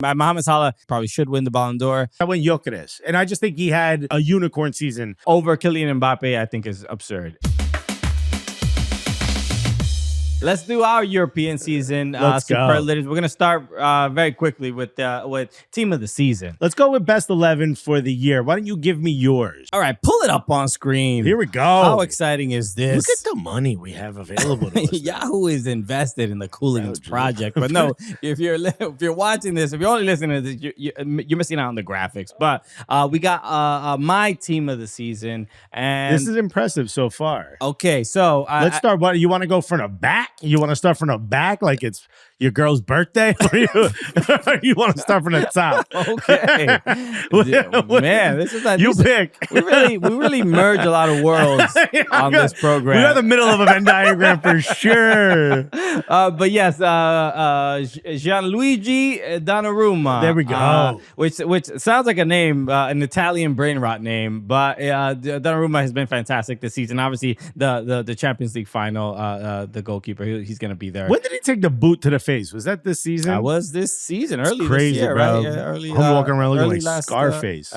Mohamed Salah probably should win the Ballon d'Or. I went Gyökeres, and I just think he had a unicorn season. Over Kylian Mbappe, I think is absurd. Let's do our European season superlatives. We're gonna start very quickly with team of the season. Let's go with best 11 for the year. Why don't you give me yours? All right, pull it up on screen. Here we go. How exciting is this? Look at the money we have available to us. Yahoo is invested in the Cooligans project, but no, if you're watching this, if you're only listening to this, you're missing out on the graphics. But we got my team of the season, and this is impressive so far. Okay, so let's start. What you want to go from the back? You want to start from the back like it's your girl's birthday? Or you want to start from the top? Okay. Man, this is like, you pick. We really merge a lot of worlds on this program. We're in the middle of a Venn diagram for sure. But yes, Gianluigi Donnarumma. There we go. Which sounds like a name, an Italian brain rot name, but Donnarumma has been fantastic this season. Obviously, the Champions League final, the goalkeeper, he's going to be there. When did he take the boot to the face? Was that this season? That was this season, early crazy, this year, bro. right? Yeah, I'm walking around looking like Scarface.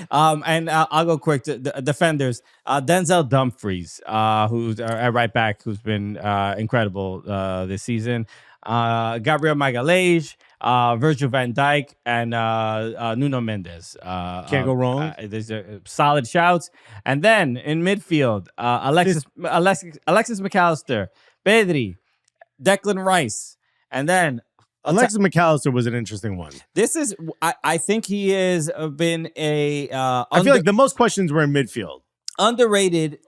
And I'll go quick to the defenders. Denzel Dumfries, who's at right back, who's been incredible this season. Gabriel Magalhaes, Virgil van Dijk, and Nuno Mendes. Can't go wrong. There's solid shouts. And then in midfield, Alexis McAllister, Pedri, Declan Rice, and then Alexis McAllister was an interesting one. This is, I think he has been a. I feel like the most questions were in midfield. Underrated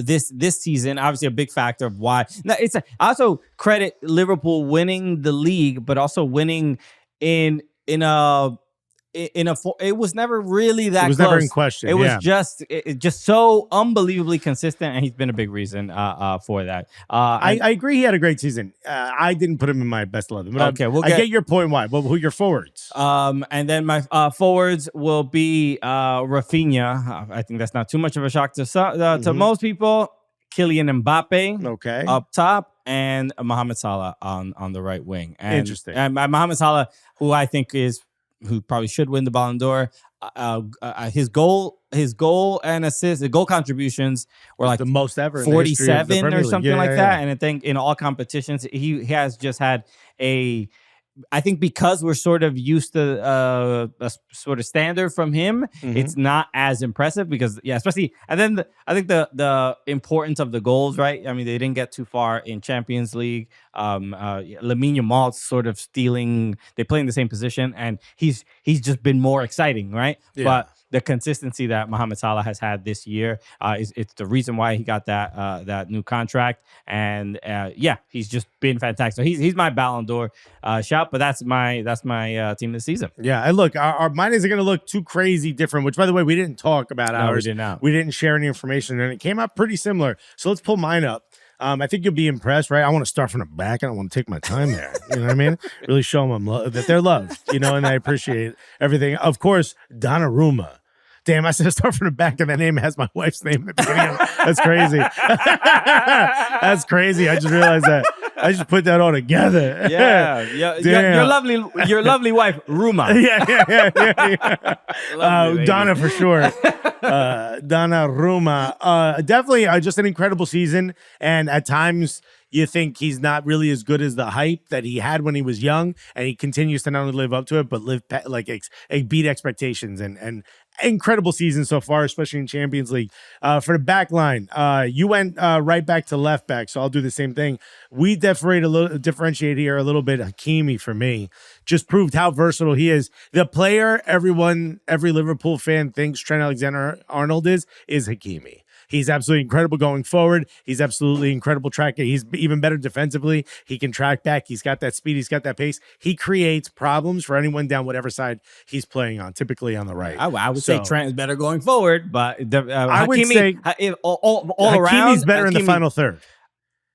this season. Obviously a big factor of why. Now I also credit Liverpool winning the league, but also winning in a it was never really that close. Never in question. It was just so unbelievably consistent, and he's been a big reason for that. I agree he had a great season. I didn't put him in my best 11. But okay, I get your point. Why? But who are your forwards? And then my forwards will be Rafinha. I think that's not too much of a shock to most people. Kylian Mbappe, okay, up top, and Mohamed Salah on the right wing. And, interesting. And Mohamed Salah, who I think who probably should win the Ballon d'Or. His goal and assist, the goal contributions were like the most ever, 47 or something like that. And I think in all competitions, he has just had I think because we're sort of used to a sort of standard from him, it's not as impressive because, especially, and then I think the importance of the goals, right? I mean, they didn't get too far in Champions League. Lamine Yamal's sort of stealing, they play in the same position, and he's just been more exciting, right? Yeah. But the consistency that Mohamed Salah has had this year it's the reason why he got that new contract, and he's just been fantastic. So he's my Ballon d'Or shout, but that's my team this season. Yeah, and look, our mine isn't going to look too crazy different. Which, by the way, we didn't talk about ours. We didn't share any information, and it came out pretty similar. So let's pull mine up. I think you'll be impressed, right? I want to start from the back. I don't want to take my time there. You know what I mean? Really show them that they're loved, and I appreciate everything. Of course, Donnarumma. Damn, I said start from the back, and that name has my wife's name at the beginning of it. That's crazy. That's crazy. I just realized that. I just put that all together. Yeah. Your lovely wife, Ruma. Yeah. Donna for sure. Donnarumma. Definitely just an incredible season. And at times you think he's not really as good as the hype that he had when he was young. And he continues to not only live up to it, but beat expectations and incredible season so far, especially in Champions League. For the back line, you went right back to left back, so I'll do the same thing. We differentiate here a little bit. Hakimi, for me, just proved how versatile he is. The player every Liverpool fan thinks Trent Alexander-Arnold is Hakimi. He's absolutely incredible going forward. He's absolutely incredible tracking. He's even better defensively. He can track back. He's got that speed. He's got that pace. He creates problems for anyone down whatever side he's playing on, typically on the right. I would say Trent is better going forward, but I would say all around, Hakimi's better in the final third.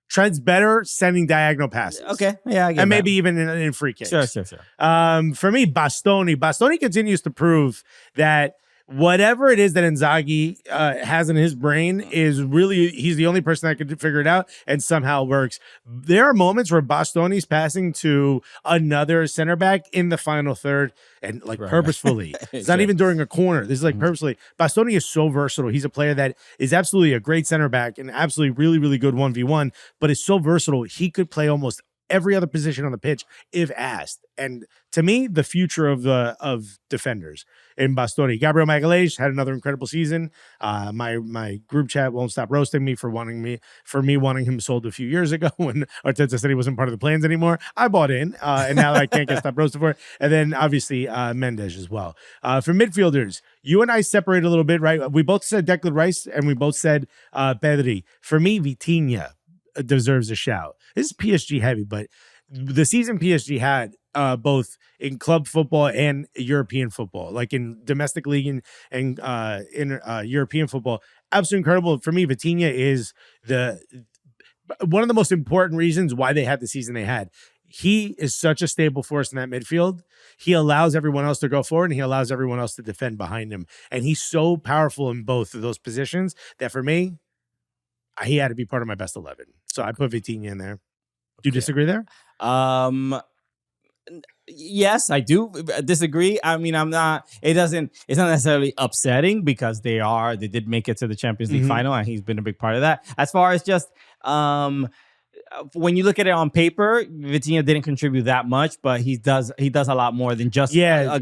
Trent's better sending diagonal passes. Okay, yeah, I get and that. Maybe even in free kicks. Sure. For me, Bastoni continues to prove that whatever it is that Inzaghi has in his brain is really, he's the only person that could figure it out and somehow works. There are moments where Bastoni's passing to another center back in the final third and like purposefully. It's not even during a corner. This is like purposely. Bastoni is so versatile. He's a player that is absolutely a great center back and absolutely really, really good 1v1, but is so versatile. He could play almost every other position on the pitch if asked. And to me, the future of defenders in Bastoni. Gabriel Magalhaes had another incredible season. My group chat won't stop roasting me for wanting him sold a few years ago when Arteta said he wasn't part of the plans anymore. I bought in, and now I can't get stopped roasted for it. And then obviously Mendes as well. For midfielders, you and I separate a little bit, right? We both said Declan Rice and we both said Pedri. For me, Vitinha deserves a shout. This is PSG heavy, but the season PSG had both in club football and European football, like in domestic league and in European football, absolutely incredible. For me, Vitinha is one of the most important reasons why they had the season they had. He is such a stable force in that midfield. He allows everyone else to go forward and he allows everyone else to defend behind him. And he's so powerful in both of those positions that for me, he had to be part of my best 11. So I put Vitinha in there. Do you disagree there? Yes, I do disagree. I mean, it's not necessarily upsetting because they did make it to the Champions League final and he's been a big part of that. As far as just, when you look at it on paper, Vitinha didn't contribute that much, but he does a lot more than just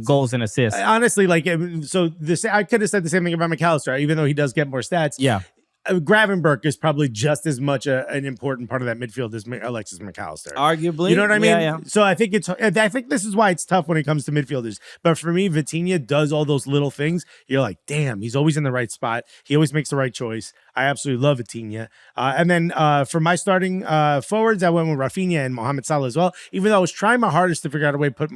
goals and assists. Honestly, like, so I could have said the same thing about McAllister, even though he does get more stats. Yeah. Gravenberch is probably just as much an important part of that midfield as Alexis McAllister. Arguably. You know what I mean? Yeah. So I think this is why it's tough when it comes to midfielders. But for me, Vitinha does all those little things. You're like, damn, he's always in the right spot. He always makes the right choice. I absolutely love Vitinha. And then for my starting forwards, I went with Rafinha and Mohamed Salah as well, even though I was trying my hardest to figure out a way to put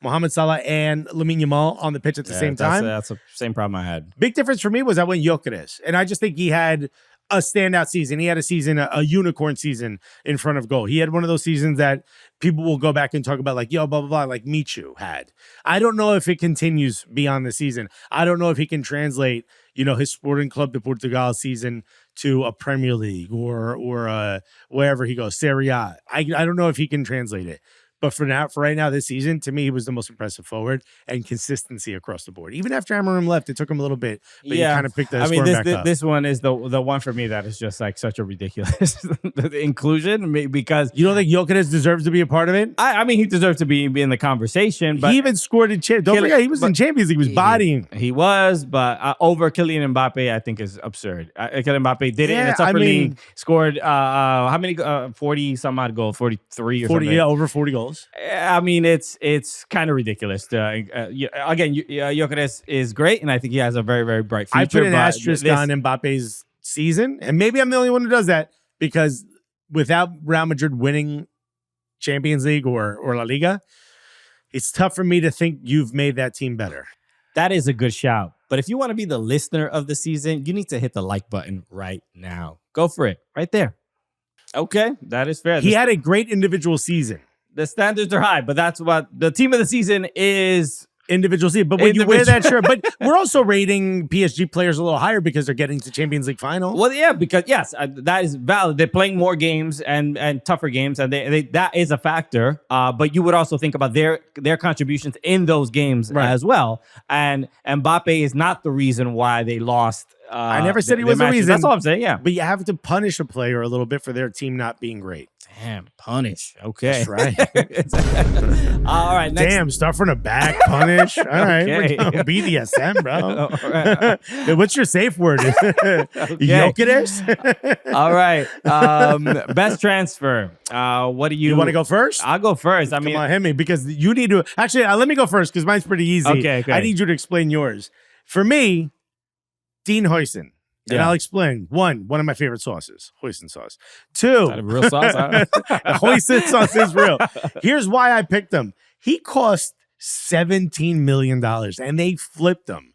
Mohamed Salah and Lamine Yamal on the pitch at the same time. That's the same problem I had. Big difference for me was I went Gyökeres, and I just think he had a standout season. He had a unicorn season in front of goal. He had one of those seasons that people will go back and talk about, like, yo, blah, blah, blah, like Michu had. I don't know if it continues beyond the season. I don't know if he can translate, his Sporting Club de Portugal season to a Premier League or wherever he goes, Serie A. I don't know if he can translate it. But for right now, this season, to me, he was the most impressive forward and consistency across the board. Even after Amorim left, it took him a little bit, but he kind of picked the score back up. This one is the one for me that is just like such a ridiculous inclusion because you don't think Gyökeres deserves to be a part of it? I mean, he deserves to be in the conversation. But he even scored in Don't forget, he was in Champions League. He was bodying. He was, but over Kylian Mbappe, I think is absurd. Kylian Mbappe did it in a tougher league. Scored how many? 40 some odd goals, 43 or 40, something. Yeah, over 40 goals. I mean, it's kind of ridiculous. Again, Gyökeres is great, and I think he has a very, very bright future. I put an asterisk on Mbappe's season, and maybe I'm the only one who does that because without Real Madrid winning Champions League or La Liga, it's tough for me to think you've made that team better. That is a good shout. But if you want to be the listener of the season, you need to hit the like button right now. Go for it. Right there. Okay, that is fair. He had a great individual season. The standards are high, but that's what the team of the season is. Individual season. But when you wear that shirt, but we're also rating PSG players a little higher because they're getting to Champions League final. Well, yeah, because yes, that is valid. They're playing more games and tougher games, and they that is a factor. But you would also think about their contributions in those games as well. And Mbappe is not the reason why they lost. I never said he was the reason. That's all I'm saying. Yeah, but you have to punish a player a little bit for their team not being great. Damn, punish. Okay. That's right. All right. Next. Damn, start from the back, punish. All right. Okay. BDSM, bro. What's your safe word? Gyökeres? All right. Best transfer. What do you want to go first? I'll go first. Come on, hit me because you need to. Actually, let me go first because mine's pretty easy. Okay. I need you to explain yours. For me, Dean Huijsen. And I'll explain. One of my favorite sauces, hoisin sauce. Two, is that a real sauce? hoisin sauce is real. Here's why I picked him. He cost $17 million, and they flipped him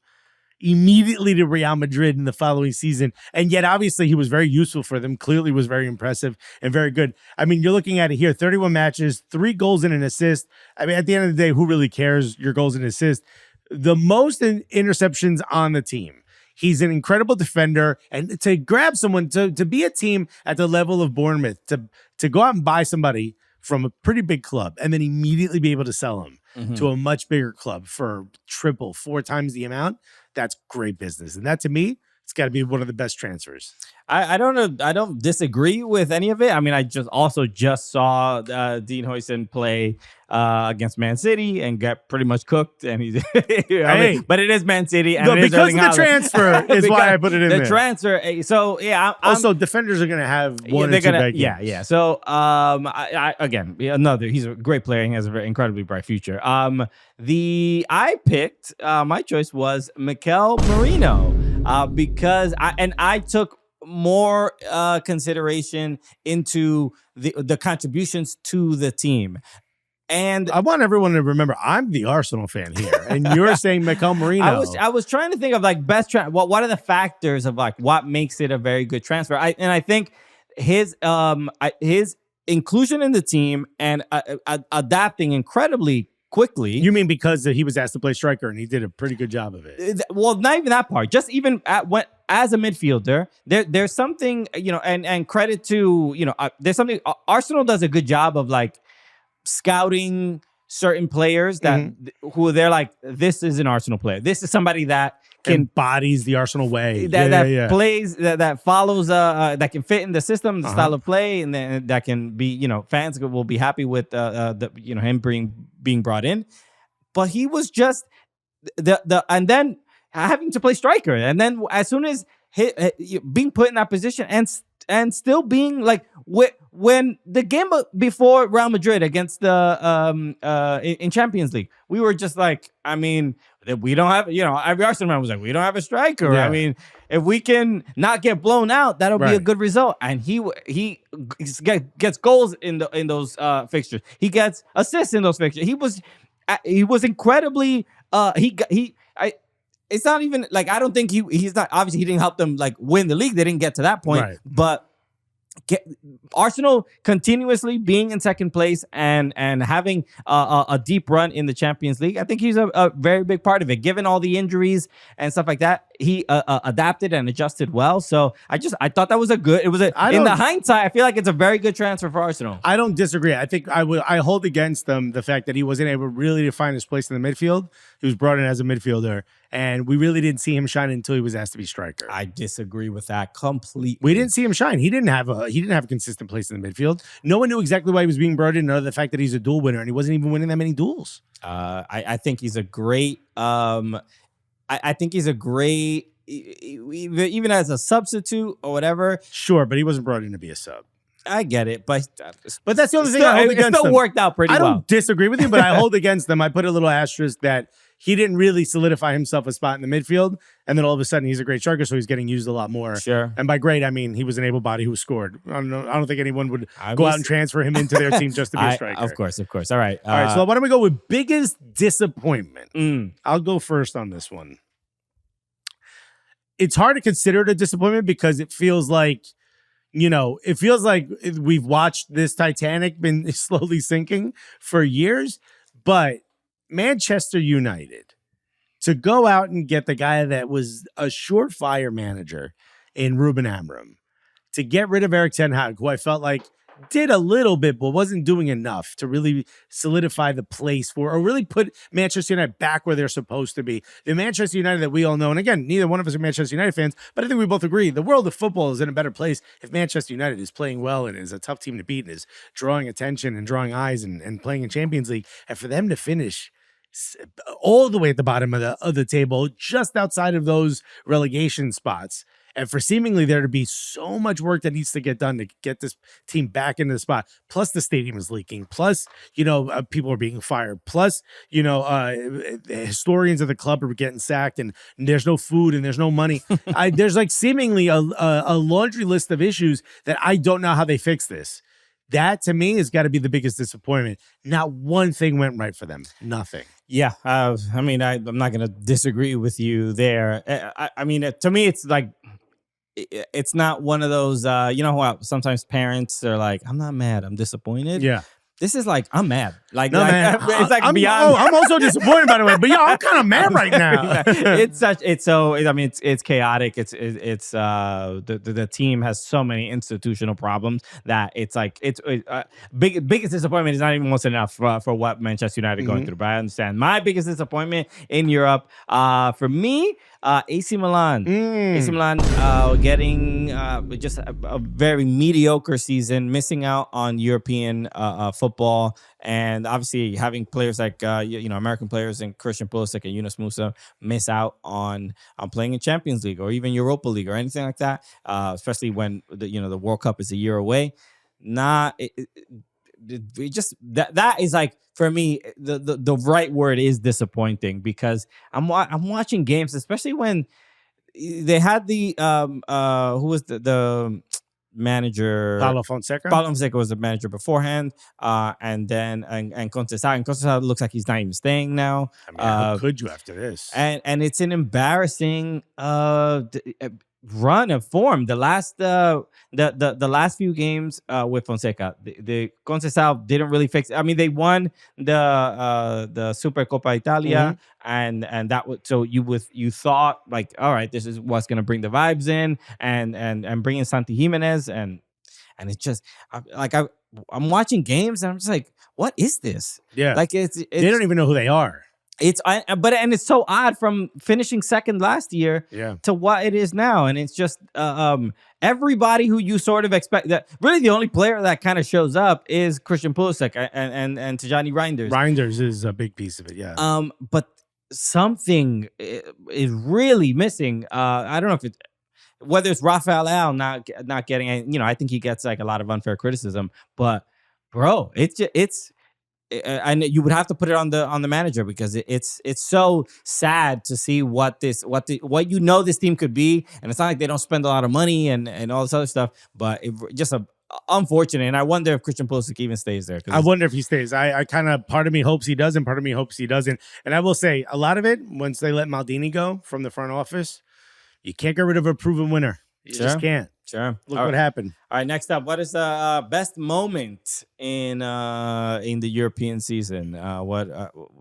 immediately to Real Madrid in the following season. And yet, obviously, he was very useful for them. Clearly was very impressive and very good. I mean, you're looking at it here, 31 matches, 3 goals and an assist. I mean, at the end of the day, who really cares? Your goals and assists. the most interceptions on the team. He's an incredible defender, and to grab someone to be a team at the level of Bournemouth, to go out and buy somebody from a pretty big club and then immediately be able to sell him to a much bigger club for 4 times the amount, that's great business. And that, to me, it's got to be one of the best transfers. I don't know. I don't disagree with any of it. I mean, I just saw Dean Huijsen play against Man City and get pretty much cooked. And he's, but it is Man City, and because of the transfer is why I put it in there. The transfer. So yeah. Also, defenders are going to have one or two bad games. Yeah. So again, he's a great player. He has a very incredibly bright future. My choice was Mikel Merino because I took more consideration into the contributions to the team. And I want everyone to remember, I'm the Arsenal fan here, and you're saying Mikel Merino. I was trying to think of like best what are the factors of like what makes it a very good transfer. I think his inclusion in the team and adapting incredibly quickly. You mean because he was asked to play striker and he did a pretty good job of it? Well, not even that part. Just even as a midfielder, there's something, and credit to, there's something Arsenal does a good job of like scouting certain players that who they're like, this is an Arsenal player. This is somebody that embodies the Arsenal way, that plays, that follows, that can fit in the system, the style of play, and then that can be, fans will be happy with him being brought in. But he was just and then having to play striker, and then as soon as being put in that position and still being like when the game before Real Madrid against the in Champions League, we were just like, I mean, we don't have, every Arsenal man was like, we don't have a striker. Yeah. I mean, if we can not get blown out, that'll be a good result. And he gets goals in those fixtures. He gets assists in those fixtures. He was incredibly it's not even like, I don't think he's not, obviously he didn't help them like win the league. They didn't get to that point, but Arsenal continuously being in second place and having a deep run in the Champions League, I think he's a very big part of it. Given all the injuries and stuff like that, he adapted and adjusted well. So I thought that was in the hindsight, I feel like it's a very good transfer for Arsenal. I don't disagree. I think I hold against them the fact that he wasn't able really to find his place in the midfield. He was brought in as a midfielder, and we really didn't see him shine until he was asked to be striker. I disagree with that completely. We didn't see him shine. He didn't have a consistent place in the midfield. No one knew exactly why he was being brought in, other than the fact that he's a duel winner, and he wasn't even winning that many duels. I think he's a great. I think he's a great, even as a substitute or whatever. Sure, but he wasn't brought in to be a sub. I get it, but that's the only thing I hold against them. It still worked out pretty well. I don't disagree with you, but I hold against them. I put a little asterisk that he didn't really solidify himself a spot in the midfield, and then all of a sudden he's a great striker, so he's getting used a lot more. Sure. And by great, I mean he was an able body who scored. I don't think anyone would go out and transfer him into their team just to be a striker. Of course. All right. All right, so why don't we go with biggest disappointment? I'll go first on this one. It's hard to consider it a disappointment because it feels like, we've watched this Titanic been slowly sinking for years, but Manchester United, to go out and get the guy that was a surefire manager in Ruben Amorim, to get rid of Erik ten Hag, who I felt like did a little bit, but wasn't doing enough to really solidify the place for, or really put Manchester United back where they're supposed to be. The Manchester United that we all know, and again, neither one of us are Manchester United fans, but I think we both agree the world of football is in a better place if Manchester United is playing well and is a tough team to beat and is drawing attention and drawing eyes and playing in Champions League. And for them to finish all the way at the bottom of the table, just outside of those relegation spots, and for seemingly there to be so much work that needs to get done to get this team back into the spot. Plus the stadium is leaking. Plus, people are being fired. Plus, historians of the club are getting sacked, and there's no food and there's no money. There's like seemingly a laundry list of issues that I don't know how they fix this. That to me has got to be the biggest disappointment. Not one thing went right for them. Nothing. Yeah. I mean, I'm not going to disagree with you there. I mean, to me, it's like, it's not one of those, how sometimes parents are like, I'm not mad, I'm disappointed. Yeah. This is like, I'm mad. Like, no, man. It's like beyond. I'm also disappointed, by the way. But I'm kind of mad right now. It's chaotic. The team has so many institutional problems that it's like, biggest disappointment is not even close enough for what Manchester United going through. But I understand. My biggest disappointment in Europe, for me, AC Milan. AC Milan getting just a very mediocre season, missing out on European football, and obviously having players like American players and Christian Pulisic and Yunus Musa miss out on playing in Champions League or even Europa League or anything like that. Especially when the World Cup is a year away. That is like, for me, the right word is disappointing, because I'm watching games, especially when they had the who was the manager? Paulo Fonseca. Paulo Fonseca was the manager beforehand, and then and Conceição looks like he's not even staying now. I mean, how could you after this? And it's an embarrassing run of form. The last few games with Fonseca, the Conceição didn't really fix it. I mean, they won the Super Copa Italia, and that was, so you thought like, all right, this is what's gonna bring the vibes in, and bring in Santi Jimenez, and it's just I'm watching games and I'm just like, what is this? Yeah, like it's they don't even know who they are. It's so odd from finishing second last year to what it is now, and it's just everybody who you sort of expect. That really the only player that kind of shows up is Christian Pulisic and Tijani Reinders. Reinders is a big piece of it, yeah. But something is really missing. I don't know if it's whether it's Rafael Leao not getting. I think he gets like a lot of unfair criticism, but bro, it's. And you would have to put it on the manager, because it's so sad to see what this team could be, and it's not like they don't spend a lot of money and all this other stuff, but just unfortunate. And I wonder if Christian Pulisic even stays there. I wonder if he stays. I kind of, part of me hopes he does, and part of me hopes he doesn't. And I will say, a lot of it, once they let Maldini go from the front office, you can't get rid of a proven winner. You just can't. Sure. Look what happened. All right, next up, what is the best moment in the European season? What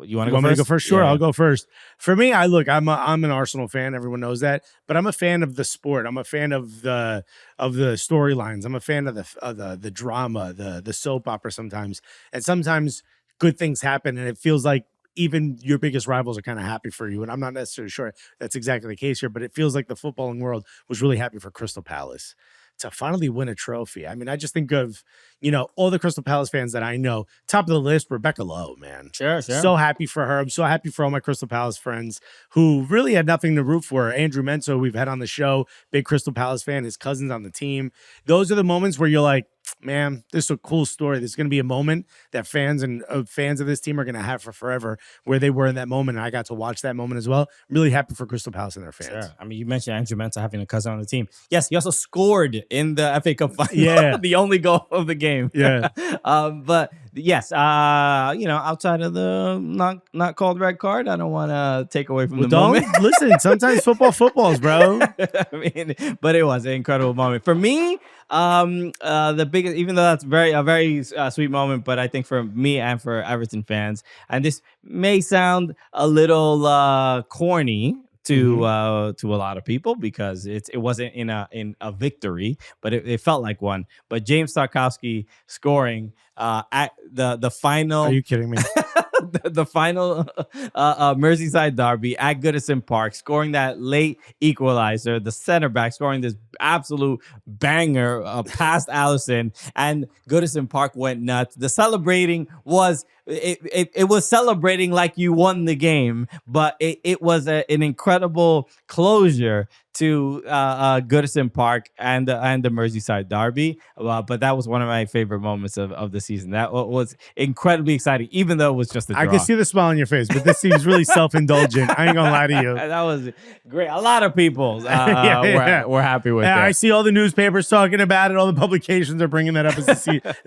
you want to go first? Me to go first? Sure, I'll go first. For me, I'm an Arsenal fan. Everyone knows that, but I'm a fan of the sport. I'm a fan of the storylines. I'm a fan of the drama, the soap opera sometimes, and sometimes good things happen, and it feels like even your biggest rivals are kind of happy for you. And I'm not necessarily sure that's exactly the case here, but it feels like the footballing world was really happy for Crystal Palace to finally win a trophy. I mean, I just think of, all the Crystal Palace fans that I know. Top of the list, Rebecca Lowe, man. Sure. So happy for her. I'm so happy for all my Crystal Palace friends who really had nothing to root for. Andrew Menso, we've had on the show, big Crystal Palace fan, his cousin's on the team. Those are the moments where you're like, man, this is a cool story. There's going to be a moment that fans of this team are going to have for forever, where they were in that moment. And I got to watch that moment as well. I'm really happy for Crystal Palace and their fans. Sure. I mean, you mentioned Andrew Mensah having a cousin on the team. Yes, he also scored in the FA Cup final. Yeah. The only goal of the game. Yeah. But yes, outside of the not called red card, I don't want to take away from the moment. Listen, sometimes footballs, bro. I mean, but it was an incredible moment for me. The biggest, even though that's a very sweet moment, but I think for me and for Everton fans, and this may sound a little corny to a lot of people, because it wasn't in a victory, but it felt like one. But James Tarkowski scoring at the final. Are you kidding me? The final Merseyside derby at Goodison Park, scoring that late equalizer, the center back scoring this absolute banger past Alisson, and Goodison Park went nuts. The celebrating was it was celebrating like you won the game, but it was an incredible closure to Goodison Park and the Merseyside derby. But that was one of my favorite moments of the season. That was incredibly exciting, even though it was just a draw. I can see the smile on your face, but this seems really self-indulgent. I ain't gonna lie to you. That was great. A lot of people were happy with it. I see all the newspapers talking about it. All the publications are bringing that up as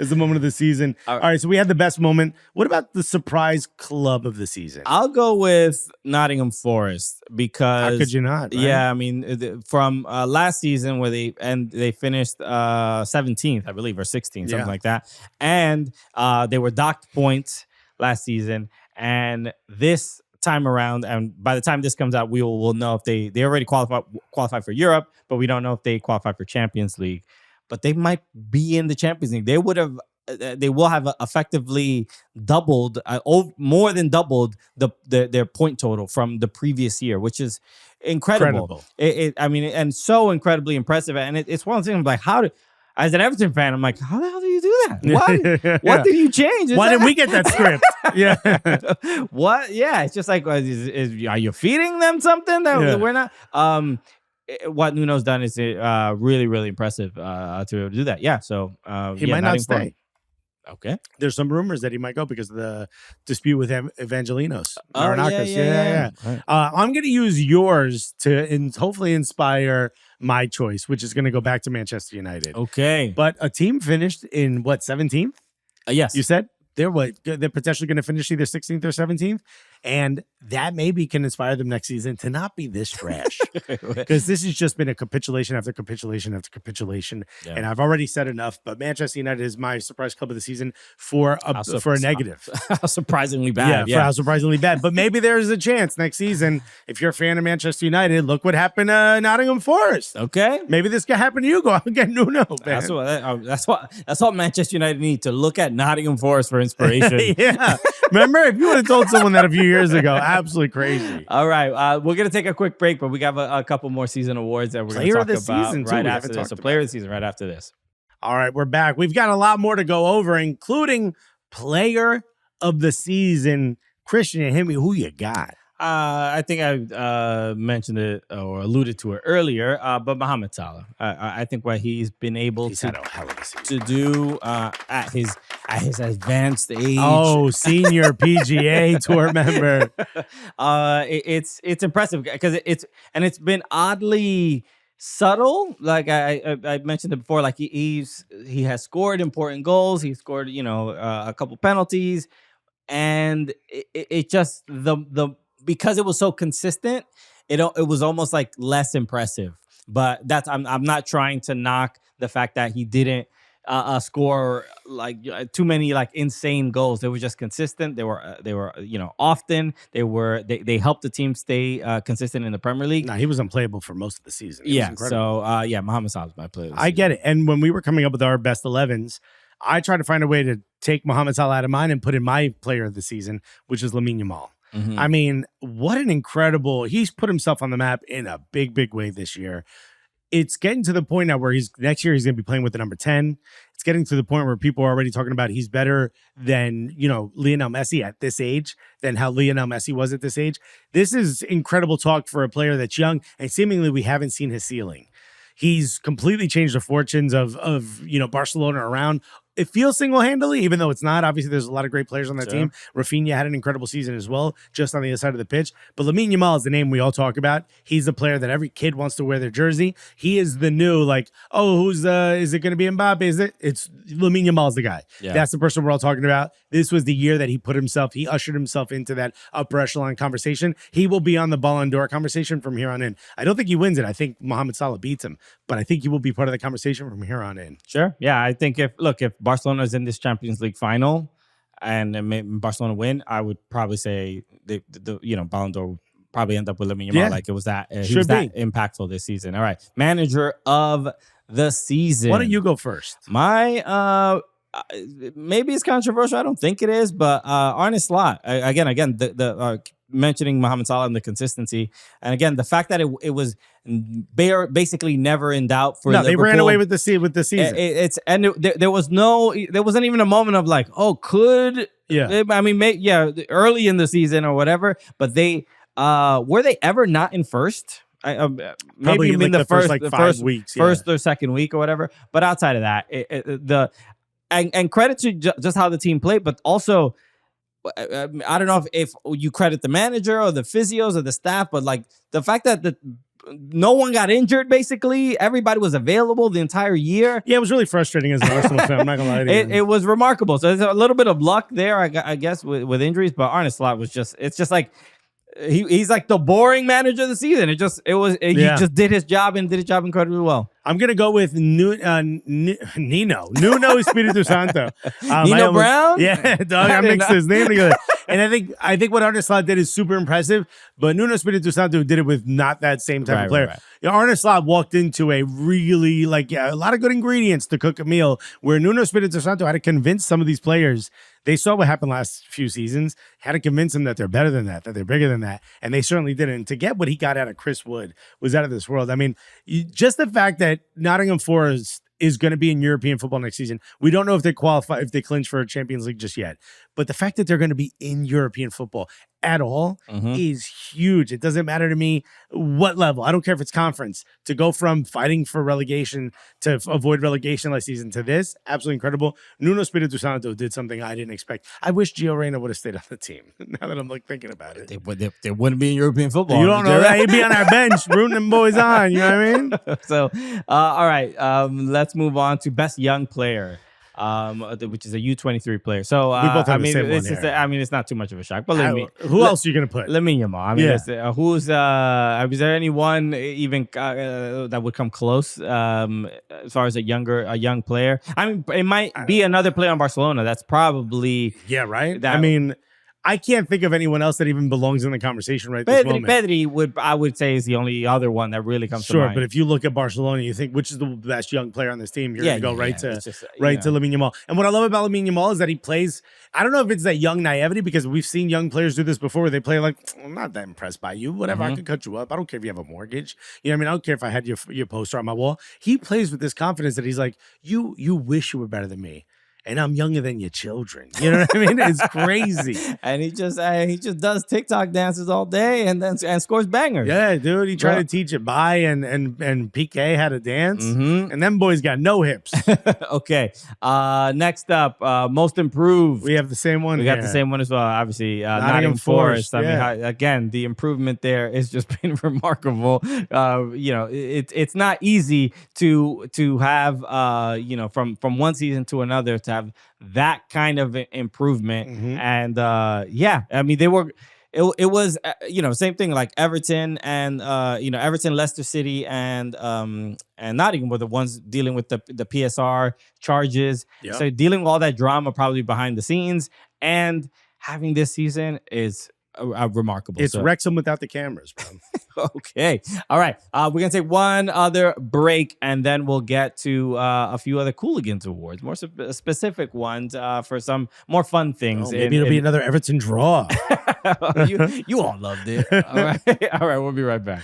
the moment of the season. All right, so we had the best moment. What about the surprise club of the season? I'll go with Nottingham Forest because how could you not? Right? Yeah, I mean, from last season where they finished 17th, I believe, or 16th, something like that, and they were docked points last season, and this time around, and by the time this comes out, we'll know if they already qualify for Europe, but we don't know if they qualify for Champions League. But they might be in the Champions League. They will have effectively doubled, more than doubled their point total from the previous year, which is incredible. I mean, and so incredibly impressive. And it's one of the things I'm like, as an Everton fan, I'm like, how the hell do you do that? What did you change? Why didn't we get that script? Yeah. What? Yeah, it's just like, are you feeding them something that we're not? What Nuno's done is really, really impressive to be able to do that. Yeah, so he might not stay. Okay. There's some rumors that he might go because of the dispute with Evangelinos. Yeah. Right. I'm going to use yours to hopefully inspire my choice, which is going to go back to Manchester United. Okay. But a team finished in, 17th? Yes. You said? They're potentially going to finish either 16th or 17th. And that maybe can inspire them next season to not be this trash. Because this has just been a capitulation after capitulation after capitulation. Yeah. And I've already said enough, but Manchester United is my surprise club of the season for a negative. How surprisingly bad. For how surprisingly bad. But maybe there's a chance next season, if you're a fan of Manchester United, look what happened to Nottingham Forest. Okay. Maybe this could happen to you. Go out and get Nuno, man. That's what Manchester United need to look at Nottingham Forest for inspiration. Yeah. Remember, if you would have told someone that a few years ago, absolutely crazy. All right. We're going to take a quick break, but we got a couple more season awards that we're going to talk about right after this. So player of the season right after this. All right, we're back. We've got a lot more to go over, including player of the season. Christian, hit me. Who you got? I think I mentioned it or alluded to it earlier, but Mohamed Salah. I think what he's been able to do at his advanced age. Oh, senior PGA Tour member. It's impressive because it's been oddly subtle. Like I mentioned it before. Like he has scored important goals. He scored a couple penalties, and it just because it was so consistent, it was almost like less impressive. But I'm not trying to knock the fact that he didn't score like too many like insane goals. They were just consistent. They were often. They helped the team stay consistent in the Premier League. Nah, he was unplayable for most of the season. So Mohamed Salah's my player. I get it. And when we were coming up with our best 11s, I tried to find a way to take Mohamed Salah out of mine and put in my player of the season, which is Lamine Yamal. Mm-hmm. I mean, what an incredible... He's put himself on the map in a big, big way this year. It's getting to the point now where next year he's going to be playing with the number 10. It's getting to the point where people are already talking about he's better than, Lionel Messi at this age, than how Lionel Messi was at this age. This is incredible talk for a player that's young, and seemingly we haven't seen his ceiling. He's completely changed the fortunes of Barcelona around. It feels single-handedly, even though it's not. Obviously, there's a lot of great players on that team. Rafinha had an incredible season as well, just on the other side of the pitch. But Lamine Yamal is the name we all talk about. He's the player that every kid wants to wear their jersey. He is the new, is it going to be Mbappe? It's Lamine Yamal's the guy. Yeah. That's the person we're all talking about. This was the year that he ushered himself into that upper echelon conversation. He will be on the Ballon d'Or conversation from here on in. I don't think he wins it. I think Mohamed Salah beats him, but I think he will be part of the conversation from here on in. Sure. Yeah, I think if Barcelona is in this Champions League final and Barcelona win, I would probably say the Ballon d'Or would probably end up with Lamine Yamal. Yeah. Like it was that he was that impactful this season. All right, manager of the season. Why don't you go first? My maybe it's controversial. I don't think it is, but Arne Slot again the mentioning Mohamed Salah and the consistency, and again the fact that it was basically never in doubt for Liverpool. They ran away with the season. There wasn't even a moment of like, early in the season or whatever. But they were they ever not in first? Maybe in the first 5 weeks, first or second week or whatever. But outside of that, and credit to just how the team played, but also. I don't know if you credit the manager or the physios or the staff, but like the fact that no one got injured, basically. Everybody was available the entire year. Yeah, it was really frustrating as an Arsenal fan. I'm not going to lie to you. It was remarkable. So there's a little bit of luck there, I guess, with injuries. But Arne Slot was it's just like, he's like the boring manager of the season. He just did his job and did his job incredibly well. I'm gonna go with Nuno Espiritu Santo. Nino Brown? Yeah, dog. I mixed his name together. And I think what Arne Slot did is super impressive, but Nuno Espiritu Santo did it with not that same type of player. Right. You know, Arne Slot walked into a really a lot of good ingredients to cook a meal, where Nuno Espiritu Santo had to convince some of these players. They saw what happened last few seasons, had to convince them that they're better than that they're bigger than that, and they certainly didn't. And to get what he got out of Chris Wood was out of this world. I mean, just the fact that Nottingham Forest is going to be in European football next season. We don't know if they qualify, if they clinch for a Champions League just yet. But the fact that they're going to be in European football at all is huge. It doesn't matter to me what level. I don't care if it's conference. To go from fighting for relegation to avoid relegation last season to this, absolutely incredible. Nuno Espiritu Santo did something I didn't expect. I wish Gio Reyna would have stayed on the team. Now that I'm thinking about it, they wouldn't be in European football. You don't know that. He'd be on our bench rooting them boys on. You know what I mean? So, all right. Let's move on to best young player. Which is a U23 player. So we both have the same one here. I mean, it's not too much of a shock. But who else are you gonna put? Lamine Yamal. I mean, is there anyone even that would come close as far as a young player? I mean, it might be another player on Barcelona. That's probably right. I mean, I can't think of anyone else that even belongs in the conversation right this moment. Pedri I would say is the only other one that really comes to mind. Sure, but if you look at Barcelona, you think which is the best young player on this team, you're going to go right to Lamine Yamal. And what I love about Lamine Yamal is that he plays, I don't know if it's that young naivety, because we've seen young players do this before where they play like, I'm not that impressed by you. Whatever, I could cut you up. I don't care if you have a mortgage. You know what I mean? I don't care if I had your poster on my wall. He plays with this confidence that he's like, you wish you were better than me. And I'm younger than your children. You know what I mean? It's crazy. And he just does TikTok dances all day and scores bangers. Yeah, dude. He tried to teach it by and PK how to dance. And them boys got no hips. Okay. Next up, most improved. We have the same one. We got the same one as well. Obviously, Nottingham Forest. I mean, again, the improvement there has just been remarkable. You know, it's not easy to have from one season to another to have that kind of improvement. And I mean, they were it was same thing like Everton and Everton, Leicester City and Nottingham were the ones dealing with the PSR charges. So dealing with all that drama probably behind the scenes, and having this season is remarkable. It's Wrexham without the cameras, bro. Okay. All right. We're going to take one other break, and then we'll get to a few other Cooligans awards, more specific ones for some more fun things. Maybe it'll be another Everton draw. You all loved it. All right. All right. We'll be right back.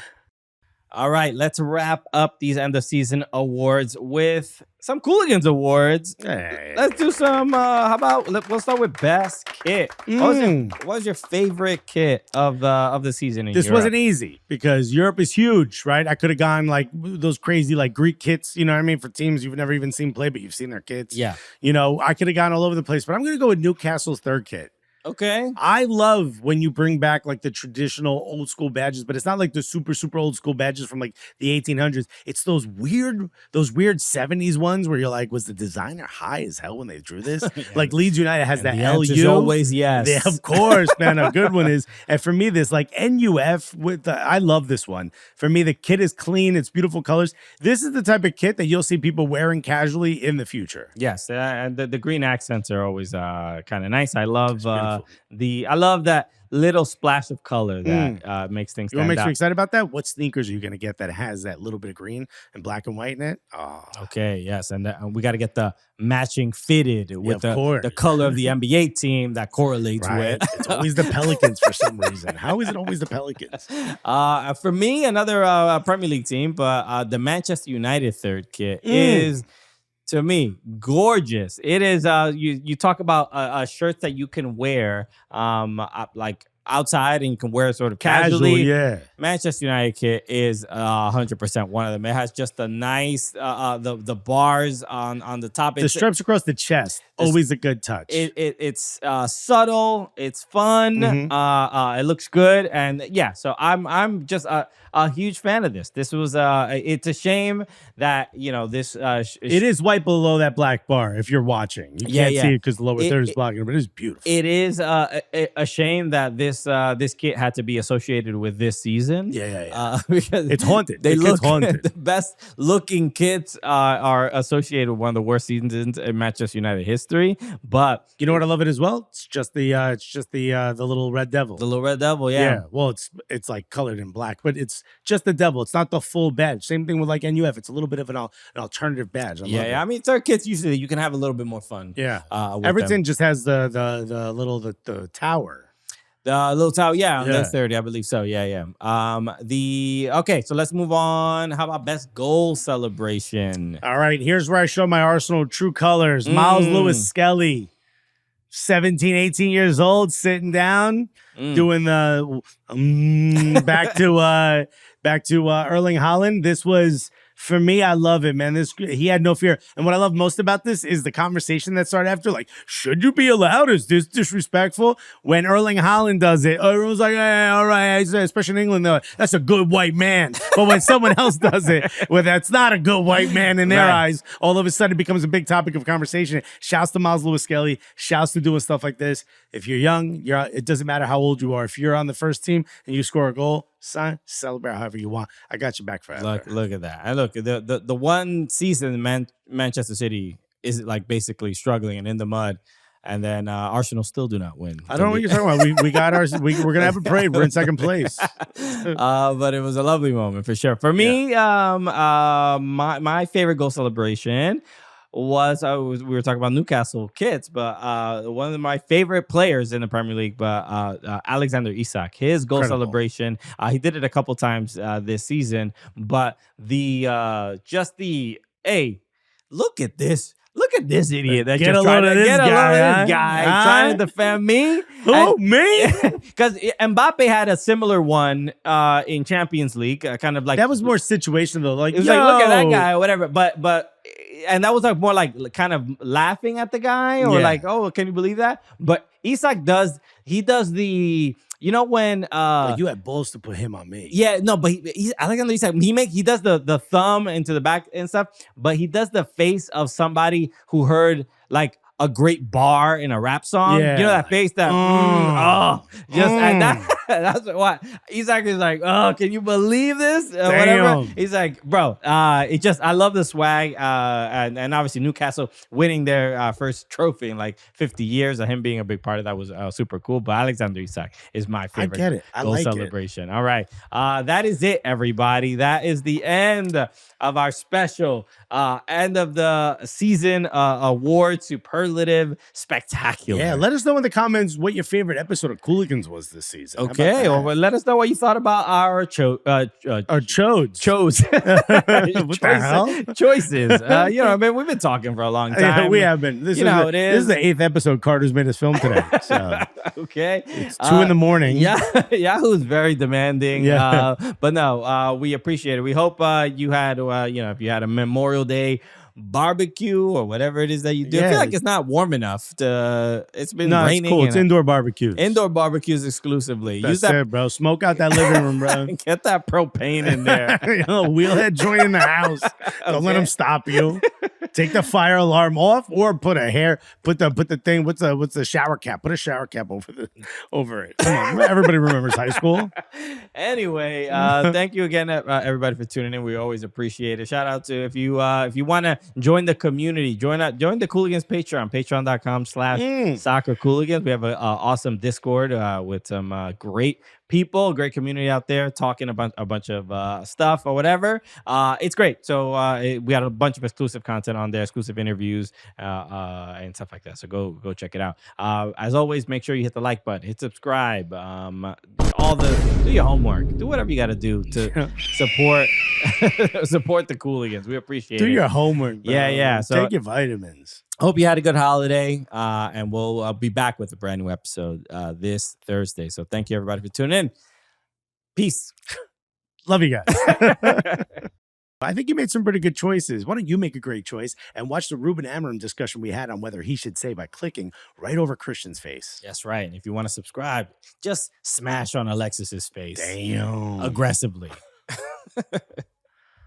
All right, let's wrap up these end of season awards with some Cooligans awards. Hey. Let's do some. How about we'll start with best kit. What was your favorite kit of the season in This Europe? wasn't easy because Europe is huge, right? I could have gone like those crazy like Greek kits, you know what I mean, for teams you've never even seen play, but you've seen their kits. Yeah. You know, I could have gone all over the place, but I'm going to go with Newcastle's third kit. Okay. I love when you bring back like the traditional old school badges, but it's not like the super, super old school badges from like the 1800s. It's those weird 70s ones where you're like, was the designer high as hell when they drew this? Yeah. Like Leeds United has the LU. Always yes. Yeah, of course, man. A good one is, and for me, this like NUF with I love this one. For me, the kit is clean. It's beautiful colors. This is the type of kit that you'll see people wearing casually in the future. Yes, and the green accents are always kind of nice. I love I love that little splash of color that makes things stand out. You know what makes me excited about that? What sneakers are you going to get that has that little bit of green and black and white in it? Oh. Okay, yes. And we got to get the matching fitted with the color of the NBA team that correlates with. It's always the Pelicans for some reason. How is it always the Pelicans? For me, another Premier League team, but the Manchester United third kit is... to me, gorgeous. It is. You talk about a shirt that you can wear, like outside and you can wear it sort of Casual, casually. yeah. Manchester United kit is 100% one of them. It has just a nice the bars on the top. The stripes across the chest, always a good touch. It's subtle. It's fun. It looks good, and yeah. So I'm just a huge fan of this. This was it's a shame that this it is white below that black bar. If you're watching, you can't see it because the lower third is blocking it, but it is beautiful. It is a shame that this kit had to be associated with this season. Because it's haunted. They look haunted. The best looking kits are associated with one of the worst seasons in Manchester United history. But you know what I love it as well? It's just the little red devil. The little red devil, yeah. Well, it's like colored in black, but it's just the devil. It's not the full badge. Same thing with like NUF. It's a little bit of an alternative badge. I mean, third kits usually you can have a little bit more fun. Yeah. Everton just has the tower. The little tower, on this 30, I believe so. Okay, so let's move on. How about best goal celebration? All right, here's where I show my Arsenal true colors. Miles Lewis Skelly, 17, 18 years old, sitting down, doing the back to Erling Haaland. This was, for me, I love it, man. He had no fear. And what I love most about this is the conversation that started after, like, should you be allowed? Is this disrespectful? When Erling Haaland does it, everyone's like, all right, especially in England, though, that's a good white man. But when someone else does it, well, that's not a good white man in their eyes, all of a sudden it becomes a big topic of conversation. Shouts to Miles Lewis Skelly. Shouts to doing stuff like this. If you're young, it doesn't matter how old you are. If you're on the first team and you score a goal, son, celebrate however you want. I got your back forever. Look at that. And look, the one season Manchester City is like basically struggling and in the mud, and then Arsenal still do not win. I don't know what you're talking about. We got ours. We're gonna have a parade. We're in second place. But it was a lovely moment for sure. For me, my favorite goal celebration was we were talking about Newcastle kits, but one of my favorite players in the Premier League, but Alexander Isak, his goal celebration, he did it a couple times this season, but hey, look at this. Look at this idiot that just tried to get a load of this guy trying to defend me. Who, me? Because Mbappe had a similar one in Champions League, kind of like that was more situational though. Like, it was like, look at that guy or whatever. But and that was like more like kind of laughing at the guy or like, oh, can you believe that? But Isak does the. You know when you had balls to put him on me. Yeah, no, but Alexander Isak, he does the thumb into the back and stuff, but he does the face of somebody who heard like a great bar in a rap song. Yeah. You know that face that and that's what Isak is like, oh, can you believe this? Whatever. He's like, bro, I love the swag. And obviously Newcastle winning their first trophy in like 50 years of him being a big part of that was super cool. But Alexander Isak is my favorite. I get it. I goal like celebration. All right. That is it, everybody. That is the end of our special end of the season award superlative spectacular. Yeah, let us know in the comments what your favorite episode of Cooligans was this season. Okay, or let us know what you thought about our chodes. What the hell? Choices. I mean, we've been talking for a long time. Yeah, we have been. This is the 8th episode Carter's made us film today. So okay, it's 2 in the morning. Yeah, Yahoo's very demanding. Yeah. But no, we appreciate it. We hope you had, if you had a Memorial Day barbecue or whatever it is that you do. I feel like it's not warm enough it's been raining. It's cool. It's indoor barbecues. Indoor barbecues exclusively. Use that, bro. Smoke out that living room, bro. Get that propane in there. Wheelhead joint in the house. Don't let them stop you. Take the fire alarm off, or put the thing. What's the shower cap? Put a shower cap over it. Come on, everybody remembers high school. Anyway, thank you again, everybody, for tuning in. We always appreciate it. Shout out to if you want to join the community, join the Cooligans Patreon, patreon.com/soccercooligans. We have an awesome Discord with some great people, great community out there talking about a bunch of stuff or whatever. It's great. So we got a bunch of exclusive content on there, exclusive interviews and stuff like that. So go check it out. As always, make sure you hit the like button, hit subscribe. do your homework. Do whatever you got to do to support support the Cooligans. We appreciate it. Do your homework, bro. Yeah. So take your vitamins. Hope you had a good holiday, and we'll be back with a brand new episode this Thursday. So thank you, everybody, for tuning in. Peace. Love you guys. I think you made some pretty good choices. Why don't you make a great choice and watch the Ruben Amorim discussion we had on whether he should say by clicking right over Christian's face. That's right. And if you want to subscribe, just smash on Alexis's face. Damn. Aggressively.